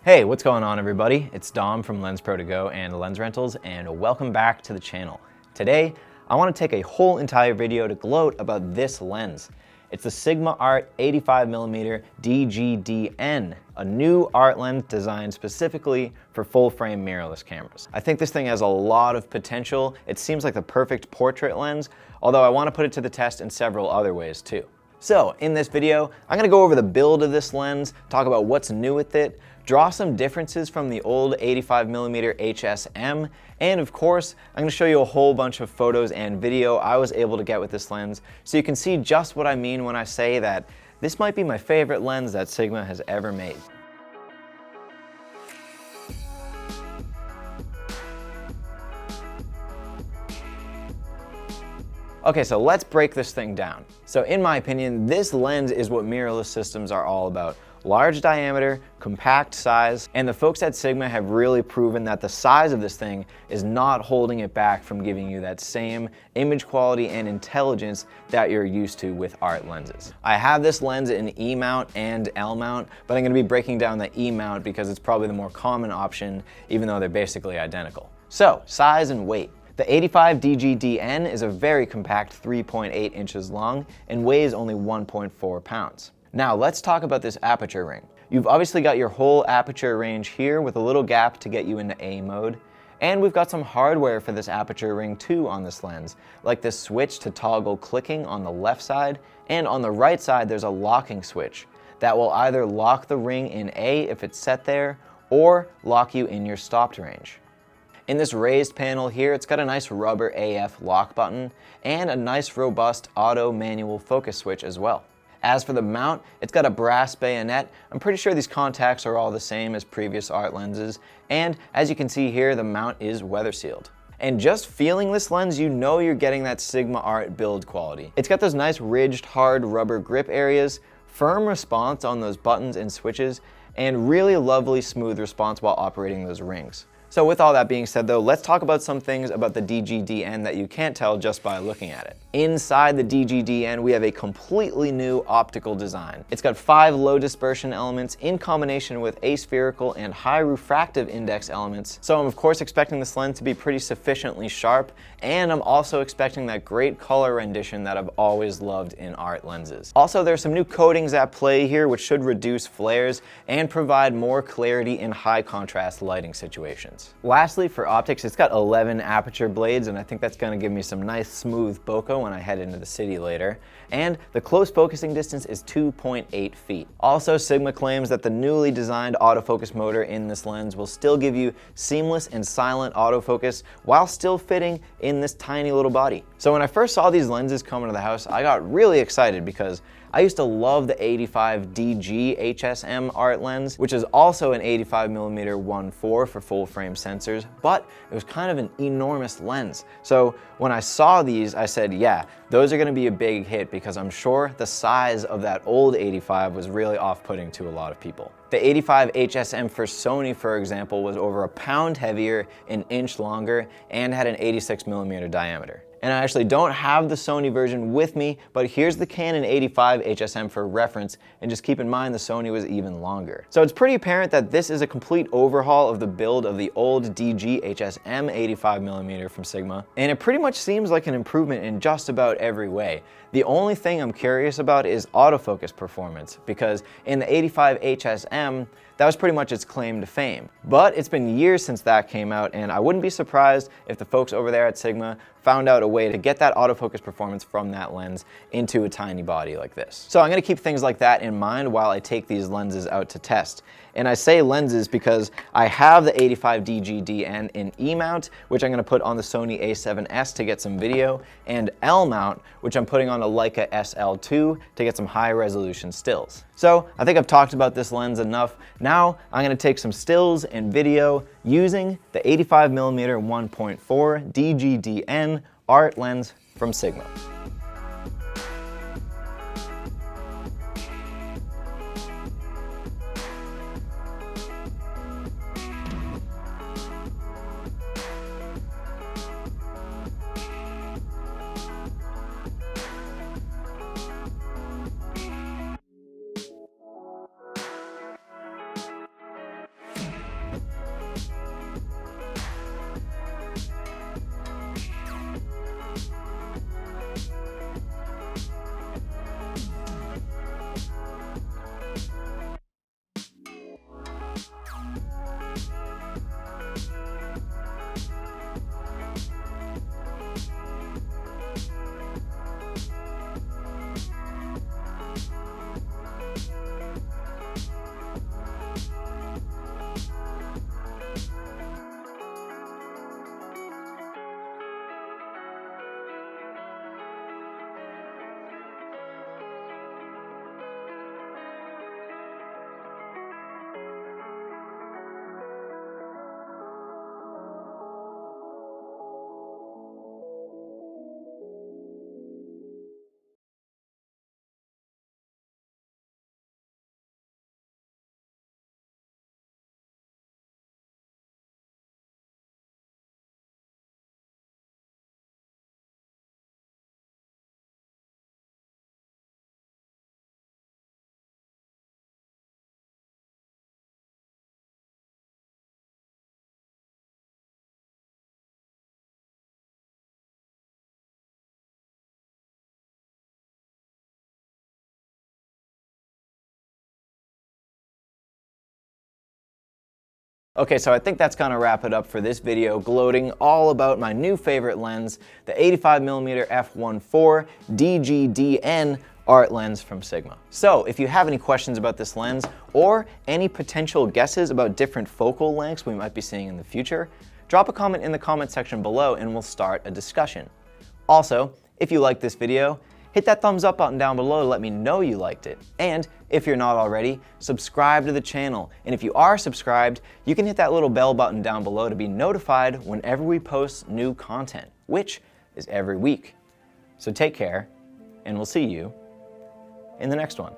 Hey, what's going on everybody? It's Dom from Lensprotogo and Lens Rentals, and welcome back to the channel. Today, I want to take a whole entire video to gloat about this lens. It's the Sigma ART 85mm DGDN, a new art lens designed specifically for full-frame mirrorless cameras. I think this thing has a lot of potential. It seems like the perfect portrait lens, although I want to put it to the test in several other ways too. So, in this video, I'm going to go over the build of this lens, talk about what's new with it, draw some differences from the old 85mm HSM, and of course, I'm going to show you a whole bunch of photos and video I was able to get with this lens, so you can see just what I mean when I say that this might be my favorite lens that Sigma has ever made. Okay, so let's break this thing down. So in my opinion, this lens is what mirrorless systems are all about. Large diameter, compact size, and the folks at Sigma have really proven that the size of this thing is not holding it back from giving you that same image quality and intelligence that you're used to with art lenses. I have this lens in E mount and L mount, but I'm going to be breaking down the E mount because it's probably the more common option, even though they're basically identical. So, size and weight. The 85 DGDN is a very compact 3.8 inches long and weighs only 1.4 pounds. Now let's talk about this aperture ring. You've obviously got your whole aperture range here with a little gap to get you into A mode. And we've got some hardware for this aperture ring too on this lens, like this switch to toggle clicking on the left side, and on the right side there's a locking switch that will either lock the ring in A if it's set there, or lock you in your stopped range. In this raised panel here, it's got a nice rubber AF lock button and a nice robust auto manual focus switch as well. As for the mount, it's got a brass bayonet. I'm pretty sure these contacts are all the same as previous art lenses, and as you can see here, the mount is weather sealed. And just feeling this lens, you know you're getting that Sigma Art build quality. It's got those nice ridged hard rubber grip areas, firm response on those buttons and switches, and really lovely smooth response while operating those rings. So with all that being said though, let's talk about some things about the DGDN that you can't tell just by looking at it. Inside the DGDN, we have a completely new optical design. It's got 5 low dispersion elements in combination with aspherical and high refractive index elements. So I'm of course expecting this lens to be pretty sufficiently sharp, and I'm also expecting that great color rendition that I've always loved in art lenses. Also, there's some new coatings at play here which should reduce flares and provide more clarity in high contrast lighting situations. Lastly, for optics, it's got 11 aperture blades, and I think that's going to give me some nice smooth bokeh when I head into the city later. And the close focusing distance is 2.8 feet. Also, Sigma claims that the newly designed autofocus motor in this lens will still give you seamless and silent autofocus while still fitting in this tiny little body. So when I first saw these lenses come into the house, I got really excited because I used to love the 85 DG HSM ART lens, which is also an 85mm 1.4 for full frame sensors, but it was kind of an enormous lens. So when I saw these, I said, yeah, those are gonna be a big hit because I'm sure the size of that old 85 was really off-putting to a lot of people. The 85 HSM for Sony, for example, was over a pound heavier, an inch longer, and had an 86mm diameter. And I actually don't have the Sony version with me, but here's the Canon 85 HSM for reference, and just keep in mind the Sony was even longer. So it's pretty apparent that this is a complete overhaul of the build of the old DG HSM 85mm from Sigma, and it pretty much seems like an improvement in just about every way. The only thing I'm curious about is autofocus performance, because in the 85 HSM, that was pretty much its claim to fame. But it's been years since that came out, and I wouldn't be surprised if the folks over there at Sigma found out a way to get that autofocus performance from that lens into a tiny body like this. So I'm gonna keep things like that in mind while I take these lenses out to test. And I say lenses because I have the 85 DGDN in E mount, which I'm gonna put on the Sony a7S to get some video, and L mount, which I'm putting on a Leica SL2 to get some high resolution stills. So I think I've talked about this lens enough. Now I'm gonna take some stills and video using the 85mm 1.4 DGDN art lens from Sigma. Okay, so I think that's gonna wrap it up for this video, gloating all about my new favorite lens, the 85mm f1.4 DGDN art lens from Sigma. So if you have any questions about this lens or any potential guesses about different focal lengths we might be seeing in the future, drop a comment in the comment section below and we'll start a discussion. Also, if you liked this video, hit that thumbs up button down below to let me know you liked it. And if you're not already, subscribe to the channel. And if you are subscribed, you can hit that little bell button down below to be notified whenever we post new content, which is every week. So take care, and we'll see you in the next one.